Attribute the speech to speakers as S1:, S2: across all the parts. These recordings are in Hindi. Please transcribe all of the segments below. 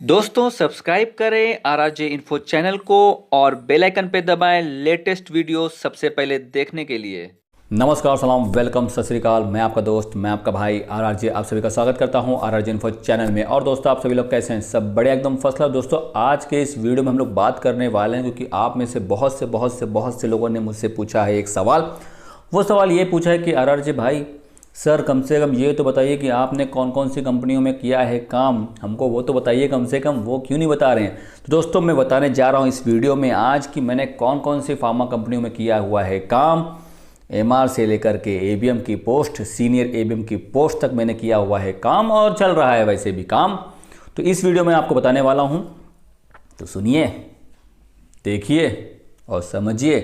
S1: दोस्तों सब्सक्राइब करें आरआरजे इन्फो चैनल को और बेल आइकन पे दबाएं लेटेस्ट वीडियो सबसे पहले देखने के लिए।
S2: नमस्कार, सलाम, वेलकम, सत श्री अकाल। मैं आपका दोस्त, मैं आपका भाई आरआरजे आप सभी का स्वागत करता हूं आरआरजे इन्फो चैनल में। और दोस्तों आप सभी लोग कैसे हैं? सब बढ़िया, एकदम फर्स्ट क्लास। दोस्तों आज के इस वीडियो में हम लोग बात करने वाले हैं क्योंकि आप में से बहुत से लोगों ने मुझसे पूछा है एक सवाल। वो सवाल ये पूछा है कि आरआरजे भाई सर कम से कम ये तो बताइए कि आपने कौन कौन सी कंपनियों में किया है काम, हमको वो तो बताइए कम से कम, वो क्यों नहीं बता रहे हैं। तो दोस्तों मैं बताने जा रहा हूँ इस वीडियो में आज कि मैंने कौन कौन सी फार्मा कंपनियों में किया हुआ है काम। एमआर से लेकर के एबीएम की पोस्ट, सीनियर एबीएम की पोस्ट तक मैंने किया हुआ है काम और चल रहा है वैसे भी काम। तो इस वीडियो में आपको बताने वाला हूँ, तो सुनिए, देखिए और समझिए।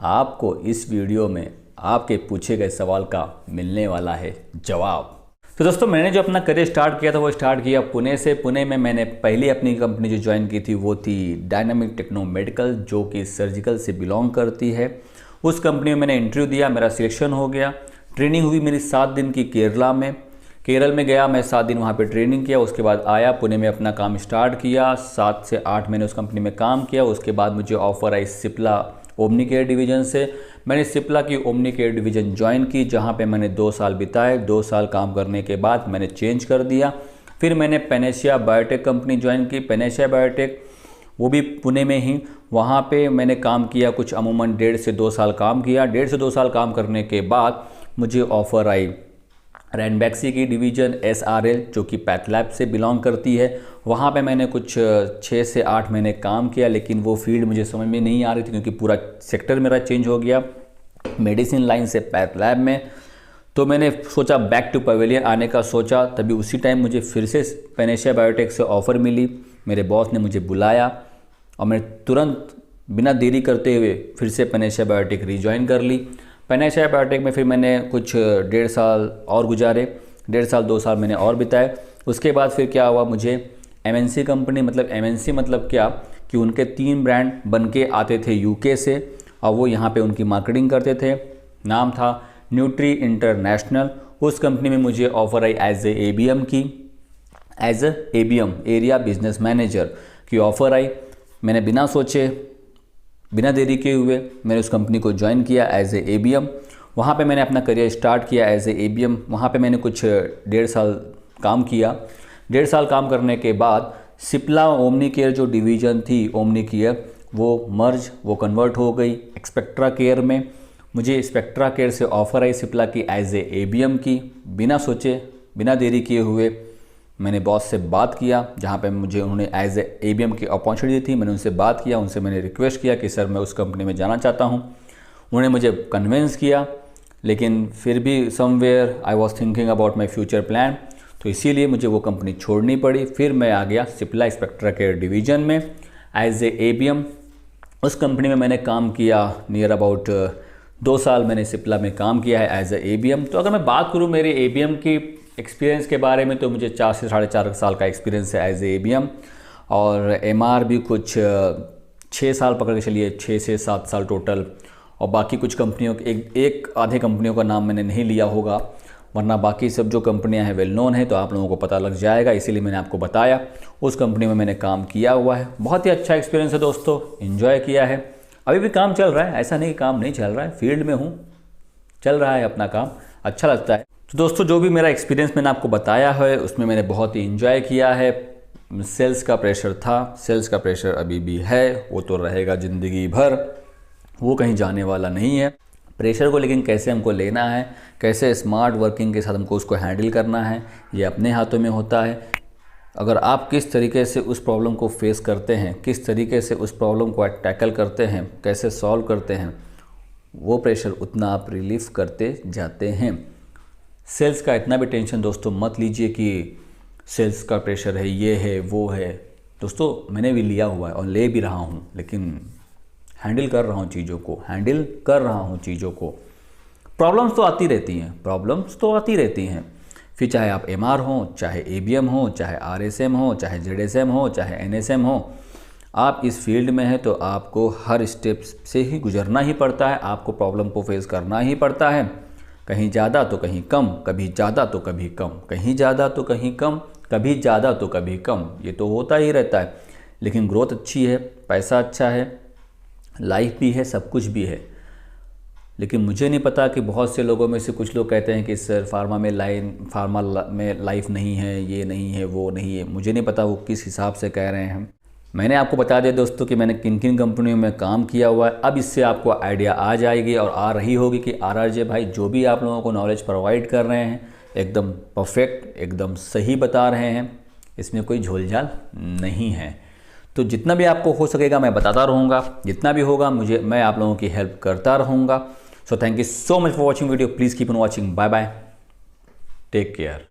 S2: आपको इस वीडियो में आपके पूछे गए सवाल का मिलने वाला है जवाब। तो दोस्तों मैंने जो अपना करियर स्टार्ट किया था वो स्टार्ट किया पुणे से। पुणे में मैंने पहली अपनी कंपनी जो ज्वाइन की थी वो थी डायनामिक टेक्नो मेडिकल, जो कि सर्जिकल से बिलोंग करती है। उस कंपनी में मैंने इंटरव्यू दिया, मेरा सिलेक्शन हो गया। ट्रेनिंग हुई मेरी 7 दिन की केरला में। केरल में गया मैं, 7 दिन वहाँ पे ट्रेनिंग किया। उसके बाद आया पुणे में, अपना काम स्टार्ट किया। 7 से 8 महीने उस कंपनी में काम किया। उसके बाद मुझे ऑफर आई सिप्ला ओमनी केयर डिवीज़न से। मैंने सिप्ला की ओमनी केयर डिवीज़न ज्वाइन की, जहाँ पे मैंने 2 साल बिताए। 2 साल काम करने के बाद मैंने चेंज कर दिया। फिर मैंने पैनेशिया बायोटेक कंपनी ज्वाइन की। पैनेशिया बायोटेक वो भी पुणे में ही, वहाँ पे मैंने काम किया कुछ अमूमन 1.5 से 2 साल काम किया। 1.5 से 2 साल काम करने के बाद मुझे ऑफ़र आई रैनबैक्सी की डिवीज़न एसआरएल, जो कि पैथलैब से बिलोंग करती है। वहाँ पे मैंने कुछ 6 से 8 महीने काम किया, लेकिन वो फील्ड मुझे समझ में नहीं आ रही थी क्योंकि पूरा सेक्टर मेरा चेंज हो गया मेडिसिन लाइन से पैथलैब में। तो मैंने सोचा बैक टू पवेलियन आने का सोचा। तभी उसी टाइम मुझे फिर से पैनेशिया बायोटेक से ऑफ़र मिली। मेरे बॉस ने मुझे बुलाया और मैं तुरंत बिना देरी करते हुए फिर से पैनेशिया बायोटेक रीजॉइन कर ली। पैनेशिया बायोटेक में फिर मैंने कुछ 1.5 साल और गुजारे। 1.5 साल 2 साल मैंने और बिताए। उसके बाद फिर क्या हुआ, मुझे एमएनसी कंपनी, मतलब एमएनसी मतलब क्या कि उनके 3 ब्रांड बन के आते थे यूके से और वो यहाँ पे उनकी मार्केटिंग करते थे। नाम था न्यूट्री इंटरनेशनल। उस कंपनी में मुझे ऑफ़र आई as a ABM area business manager की ऑफ़र आई। मैंने बिना सोचे बिना देरी किए हुए मैंने उस कंपनी को ज्वाइन किया एज ए एबीएम। वहाँ पे मैंने अपना करियर स्टार्ट किया एज ए एबीएम। वहाँ पे मैंने कुछ 1.5 साल काम किया। 1.5 साल काम करने के बाद सिप्ला ओमनी केयर जो डिवीज़न थी ओमनी केयर, वो कन्वर्ट हो गई एक्सपेक्ट्रा केयर में। मुझे स्पेक्ट्रा केयर से ऑफ़र आई सिप्ला की एज ए एबीएम की। बिना सोचे बिना देरी किए हुए मैंने बॉस से बात किया, जहाँ पे मुझे उन्होंने एज ए एबीएम की अपॉर्चुनिटी थी। मैंने उनसे बात किया, उनसे मैंने रिक्वेस्ट किया कि सर मैं उस कंपनी में जाना चाहता हूँ। उन्होंने मुझे कन्विंस किया, लेकिन फिर भी somewhere I was thinking about my future plan, तो इसीलिए मुझे वो कंपनी छोड़नी पड़ी। फिर मैं आ गया सिप्ला स्पेक्ट्रा केयर डिवीज़न में एज ए एबीएम। उस कंपनी में मैंने काम किया नियर अबाउट 2 साल मैंने सिप्ला में काम किया है एज ए एबीएम। तो अगर मैं बात करूँ मेरे एबीएम की एक्सपीरियंस के बारे में, तो मुझे 4 से 4.5 साल का एक्सपीरियंस है एज ए एबीएम। और एमआर भी कुछ 6 साल पकड़ के चलिए, 6 से 7 साल टोटल। और बाकी कुछ कंपनियों के एक आधे कंपनियों का नाम मैंने नहीं लिया होगा, वरना बाकी सब जो कंपनियां हैं वेल नोन है, तो आप लोगों को पता लग जाएगा, इसीलिए मैंने आपको बताया। उस कंपनी में मैंने काम किया हुआ है। बहुत ही अच्छा एक्सपीरियंस है दोस्तों, इन्जॉय किया है। अभी भी काम चल रहा है, ऐसा नहीं कि काम नहीं चल रहा है, फील्ड में हूँ, चल रहा है अपना काम, अच्छा लगता है। तो दोस्तों जो भी मेरा एक्सपीरियंस मैंने आपको बताया है उसमें मैंने बहुत ही इन्जॉय किया है। सेल्स का प्रेशर था, सेल्स का प्रेशर अभी भी है, वो तो रहेगा ज़िंदगी भर, वो कहीं जाने वाला नहीं है प्रेशर को। लेकिन कैसे हमको लेना है, कैसे स्मार्ट वर्किंग के साथ हमको उसको हैंडल करना है, ये अपने हाथों में होता है। अगर आप किस तरीके से उस प्रॉब्लम को फेस करते हैं, किस तरीके से उस प्रॉब्लम को टैकल करते हैं, कैसे सॉल्व करते हैं, वो प्रेशर उतना आप रिलीफ करते जाते हैं। सेल्स का इतना भी टेंशन दोस्तों मत लीजिए कि सेल्स का प्रेशर है, ये है वो है। दोस्तों मैंने भी लिया हुआ है और ले भी रहा हूँ, लेकिन हैंडल कर रहा हूँ चीज़ों को। प्रॉब्लम्स तो आती रहती हैं, फिर चाहे आप एमआर हो, चाहे एबीएम हो, चाहे आरएसएम हो, चाहे जेडएसएम हो, चाहे एनएसएम हो। आप इस फील्ड में हैं तो आपको हर स्टेप से ही गुजरना ही पड़ता है, आपको प्रॉब्लम को फेस करना ही पड़ता है। कहीं ज़्यादा तो कहीं कम, कभी ज़्यादा तो कभी कम, कहीं ज़्यादा तो कहीं कम, कभी ज़्यादा तो कभी कम, ये तो होता ही रहता है। लेकिन ग्रोथ अच्छी है, पैसा अच्छा है, लाइफ भी है, सब कुछ भी है। लेकिन मुझे नहीं पता कि बहुत से लोगों में से कुछ लोग कहते हैं कि सर फार्मा में लाइफ नहीं है, ये नहीं है, वो नहीं है। मुझे नहीं पता वो किस हिसाब से कह रहे हैं। मैंने आपको बता दिया दोस्तों कि मैंने किन किन कंपनियों में काम किया हुआ है। अब इससे आपको आइडिया आ जाएगी और आ रही होगी कि RRJ भाई जो भी आप लोगों को नॉलेज प्रोवाइड कर रहे हैं एकदम परफेक्ट, एकदम सही बता रहे हैं, इसमें कोई झोलझाल नहीं है। तो जितना भी आपको हो सकेगा मैं बताता रहूँगा, जितना भी होगा मैं आप लोगों की हेल्प करता रहूँगा। So thank you so much for watching video. Please keep on watching. Bye bye, take care.